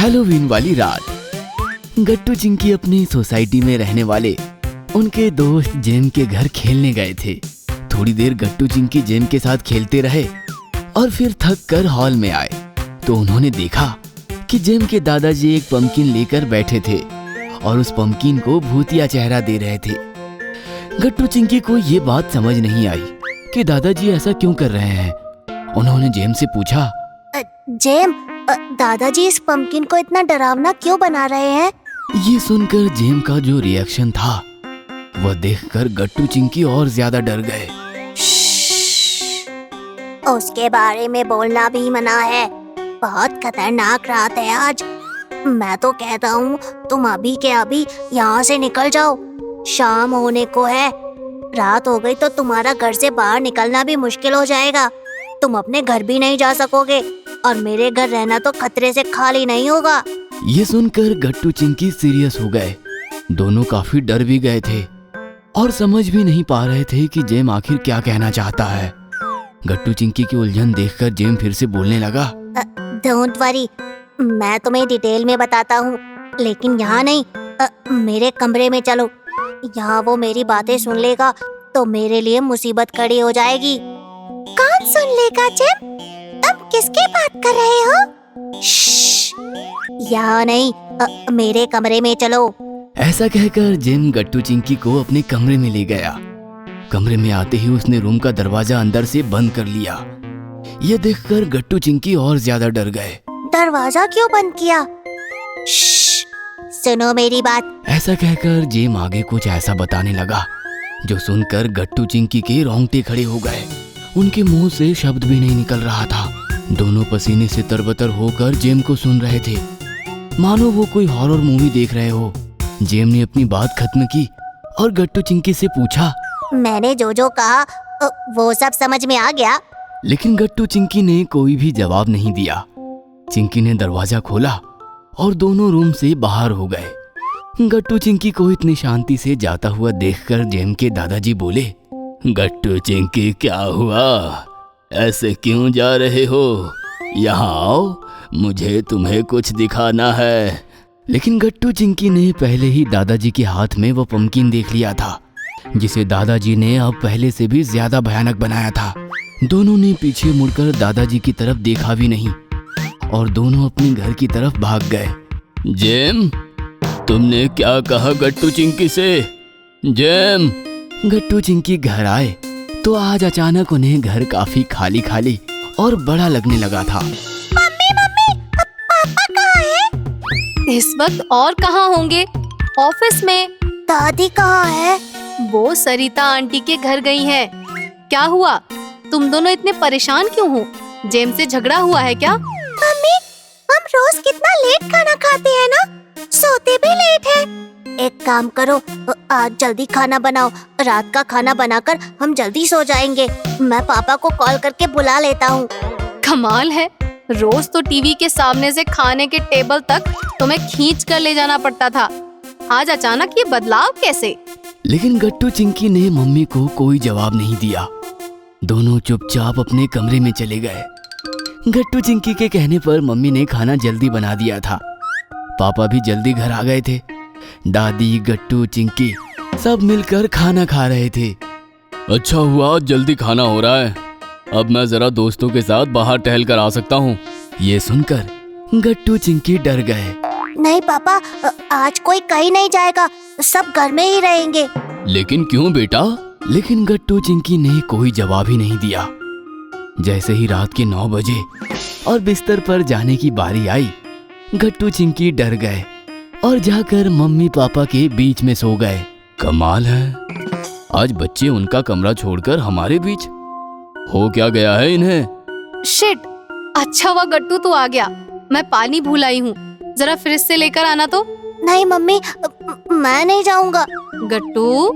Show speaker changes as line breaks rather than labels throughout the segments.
Halloween वाली रात गट्टू चिंकी अपनी सोसाइटी में रहने वाले उनके दोस्त जेम के घर खेलने गए थे। थोड़ी देर गट्टू चिंकी जेम के साथ खेलते रहे और फिर थक कर हॉल में आए तो उन्होंने देखा कि जेम के दादाजी एक पंपकिन लेकर बैठे थे और उस पंपकिन को भूतिया चेहरा दे रहे थे। गट्टू चिंकी को ये बात समझ नहीं आई कि दादाजी ऐसा क्यों कर रहे हैं। उन्होंने जेम से पूछा,
जेम, दादाजी इस पंपकिन को इतना डरावना क्यों बना रहे हैं?
ये सुनकर जेम का जो रिएक्शन था वह देखकर गट्टू चिंकी और ज्यादा डर गए।
उसके बारे में बोलना भी मना है। बहुत खतरनाक रात है आज। मैं तो कहता हूँ तुम अभी के अभी यहाँ से निकल जाओ। शाम होने को है। रात हो गई तो तुम्हारा घर से बाहर निकलना भी मुश्किल हो जाएगा। तुम अपने घर भी नहीं जा सकोगे और मेरे घर रहना तो खतरे से खाली नहीं होगा।
ये सुनकर गट्टू चिंकी सीरियस हो गए। दोनों काफी डर भी गए थे और समझ भी नहीं पा रहे थे कि जेम आखिर क्या कहना चाहता है। गट्टू चिंकी की उलझन देखकर जेम फिर से बोलने लगा,
डोंट वरी, मैं तुम्हें डिटेल में बताता हूँ, लेकिन यहाँ नहीं। मेरे कमरे में चलो। यहाँ वो मेरी बातें सुन लेगा तो मेरे लिए मुसीबत खड़ी हो जाएगी। कौन सुन लेगा जेम? तुम किसकी बात कर रहे हो? यहाँ नहीं, मेरे कमरे में चलो।
ऐसा कहकर जेम गट्टू चिंकी को अपने कमरे में ले गया। कमरे में आते ही उसने रूम का दरवाजा अंदर से बंद कर लिया। ये देखकर गट्टू चिंकी और ज्यादा डर गए।
दरवाजा क्यों बंद किया? सुनो मेरी बात।
ऐसा कहकर जेम आगे कुछ ऐसा बताने लगा जो सुनकर गट्टू चिंकी के रोंगटे खड़े हो गए। उनके मुंह से शब्द भी नहीं निकल रहा था। दोनों पसीने से तरबतर होकर जेम को सुन रहे थे, मानो वो कोई हॉरर मूवी देख रहे हो। जेम ने अपनी बात खत्म की और गट्टू चिंकी से पूछा,
मैंने जो जो कहा वो सब समझ में आ गया?
लेकिन गट्टू चिंकी ने कोई भी जवाब नहीं दिया। चिंकी ने दरवाजा खोला और दोनों रूम से बाहर हो गए। गट्टू चिंकी को इतनी शांति से जाता हुआ देखकर जेम के दादाजी बोले, गट्टू चिंकी क्या हुआ? ऐसे क्यों जा रहे हो? यहाँ आओ, मुझे तुम्हें कुछ दिखाना है। लेकिन गट्टू चिंकी ने पहले ही दादाजी के हाथ में वो पंपकिन देख लिया था जिसे दादाजी ने अब पहले से भी ज्यादा भयानक बनाया था। दोनों ने पीछे मुड़कर दादाजी की तरफ देखा भी नहीं और दोनों अपने घर की तरफ भाग गए। जेम, तुमने क्या कहा गट्टू चिंकी से? जेम। गट्टू चिंकी घर आए तो आज अचानक उन्हें घर काफी खाली खाली और बड़ा लगने लगा था।
मम्मी, पापा कहाँ है?
इस वक्त और कहाँ होंगे? ऑफिस में।
दादी कहाँ है?
वो सरिता आंटी के घर गई हैं। क्या हुआ? तुम दोनों इतने परेशान क्यों हो? जेम से झगड़ा हुआ है क्या?
मम्मी, हम रोज कितना लेट खाना खाते हैं ना, सोते भी लेट है। एक काम करो, आज जल्दी खाना बनाओ। रात का खाना बनाकर हम जल्दी सो जाएंगे। मैं पापा को कॉल करके बुला लेता हूँ।
कमाल है, रोज तो टीवी के सामने से खाने के टेबल तक तुम्हें खींच कर ले जाना पड़ता था। आज अचानक ये बदलाव कैसे?
लेकिन गट्टू चिंकी ने मम्मी को कोई जवाब नहीं दिया। दोनों चुपचाप अपने कमरे में चले गए। गट्टू चिंकी के कहने पर मम्मी ने खाना जल्दी बना दिया था। पापा भी जल्दी घर आ गए थे। दादी, गट्टू, चिंकी सब मिलकर खाना खा रहे थे। अच्छा हुआ जल्दी खाना हो रहा है। अब मैं जरा दोस्तों के साथ बाहर टहल कर आ सकता हूँ। ये सुनकर गट्टू चिंकी डर गए।
नहीं पापा, आज कोई कहीं नहीं जाएगा, सब घर में ही रहेंगे।
लेकिन क्यों बेटा? लेकिन गट्टू चिंकी ने कोई जवाब ही नहीं दिया। जैसे ही रात के 9 बजे और बिस्तर पर जाने की बारी आई, गट्टू चिंकी डर गए और जाकर मम्मी पापा के बीच में सो गए। कमाल है, आज बच्चे उनका कमरा छोड़कर हमारे बीच। हो क्या गया है इन्हें?
शिट, अच्छा हुआ गट्टू तू आ गया। मैं पानी भूल आई हूँ, जरा फ्रिज से लेकर आना तो।
नहीं मम्मी, मैं नहीं जाऊंगा।
गट्टू,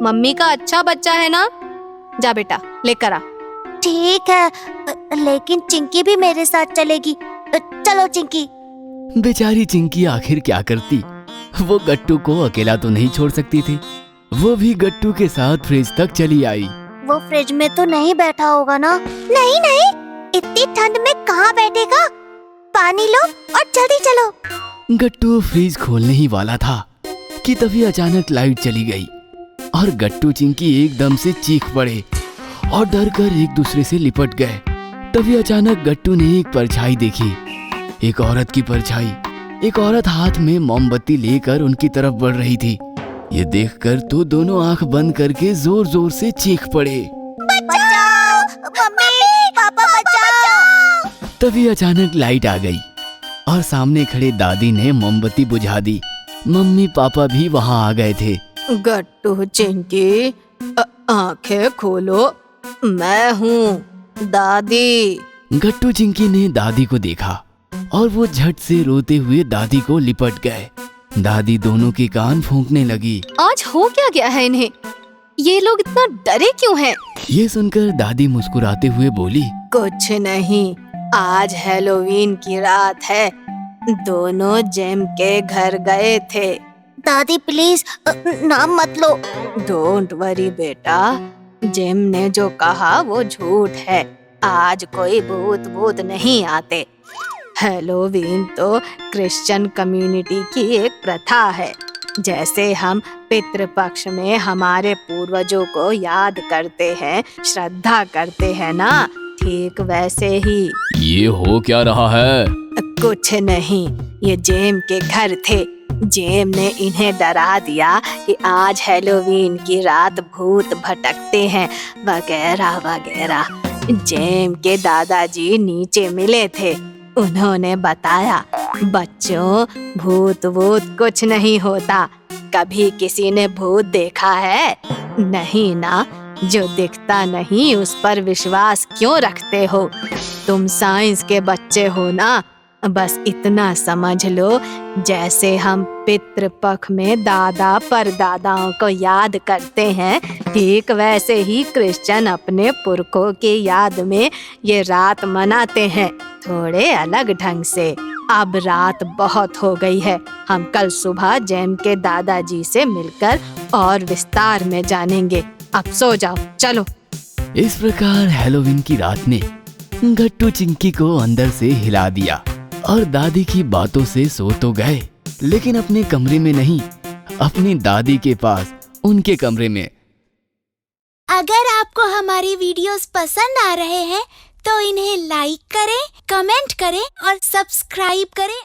मम्मी का अच्छा बच्चा है ना, जा बेटा लेकर आ।
ठीक है, लेकिन चिंकी भी मेरे साथ चलेगी। चलो चिंकी।
बेचारी चिंकी आखिर क्या करती? वो गट्टू को अकेला तो नहीं छोड़ सकती थी। वो भी गट्टू के साथ फ्रिज तक चली आई।
वो फ्रिज में तो नहीं बैठा होगा ना? नहीं नहीं, इतनी ठंड में कहाँ बैठेगा? पानी लो और जल्दी चलो।
गट्टू फ्रिज खोलने ही वाला था कि तभी अचानक लाइट चली गई और गट्टू चिंकी एकदम से चीख पड़े और डर कर एक दूसरे से लिपट गए। तभी अचानक गट्टू ने एक परछाई देखी, एक औरत की परछाई। एक औरत हाथ में मोमबत्ती लेकर उनकी तरफ बढ़ रही थी। ये देखकर तो दोनों आंख बंद करके जोर जोर से चीख पड़े।
बचाओ, मम्मी पापा बचाओ।
तभी अचानक लाइट आ गई और सामने खड़े दादी ने मोमबत्ती बुझा दी। मम्मी पापा भी वहां आ गए थे।
गट्टू चिंकी, आंखें खोलो, मैं हूँ दादी।
गट्टू चिंकी ने दादी को देखा और वो झट से रोते हुए दादी को लिपट गए। दादी दोनों के कान फूंकने लगी।
आज हो क्या गया है इन्हें? ये लोग इतना डरे क्यों हैं?
ये सुनकर दादी मुस्कुराते हुए बोली,
कुछ नहीं, आज हैलोवीन की रात है। दोनों जेम के घर गए थे।
दादी प्लीज नाम मत लो।
डोंट वरी बेटा, जेम ने जो कहा वो झूठ है। आज कोई भूत नहीं आते। हैलोवीन तो क्रिश्चियन कम्युनिटी की एक प्रथा है। जैसे हम पितृपक्ष में हमारे पूर्वजों को याद करते हैं, श्रद्धा करते हैं ना, ठीक वैसे ही।
ये हो क्या रहा है?
कुछ नहीं, ये जेम के घर थे। जेम ने इन्हें डरा दिया कि आज हैलोवीन की रात भूत भटकते हैं वगैरह वगैरह। जेम के दादाजी नीचे मिले थे। उन्होंने बताया, बच्चों भूत कुछ नहीं होता। कभी किसी ने भूत देखा है? नहीं ना। जो दिखता नहीं उस पर विश्वास क्यों रखते हो? तुम साइंस के बच्चे हो ना। बस इतना समझ लो, जैसे हम पितृपक्ष में दादा परदादाओं को याद करते हैं, ठीक वैसे ही क्रिश्चियन अपने पुरखों की याद में ये रात मनाते हैं, थोड़े अलग ढंग से। अब रात बहुत हो गई है। हम कल सुबह जेम के दादाजी से मिलकर और विस्तार में जानेंगे। अब सो जाओ, चलो।
इस प्रकार हैलोवीन की रात ने गट्टू चिंकी को अंदर से हिला दिया और दादी की बातों से सो तो गए, लेकिन अपने कमरे में नहीं, अपनी दादी के पास, उनके कमरे में।
अगर आपको हमारी वीडियोस पसंद आ रहे हैं तो इन्हें लाइक करें, कमेंट करें और सब्सक्राइब करें।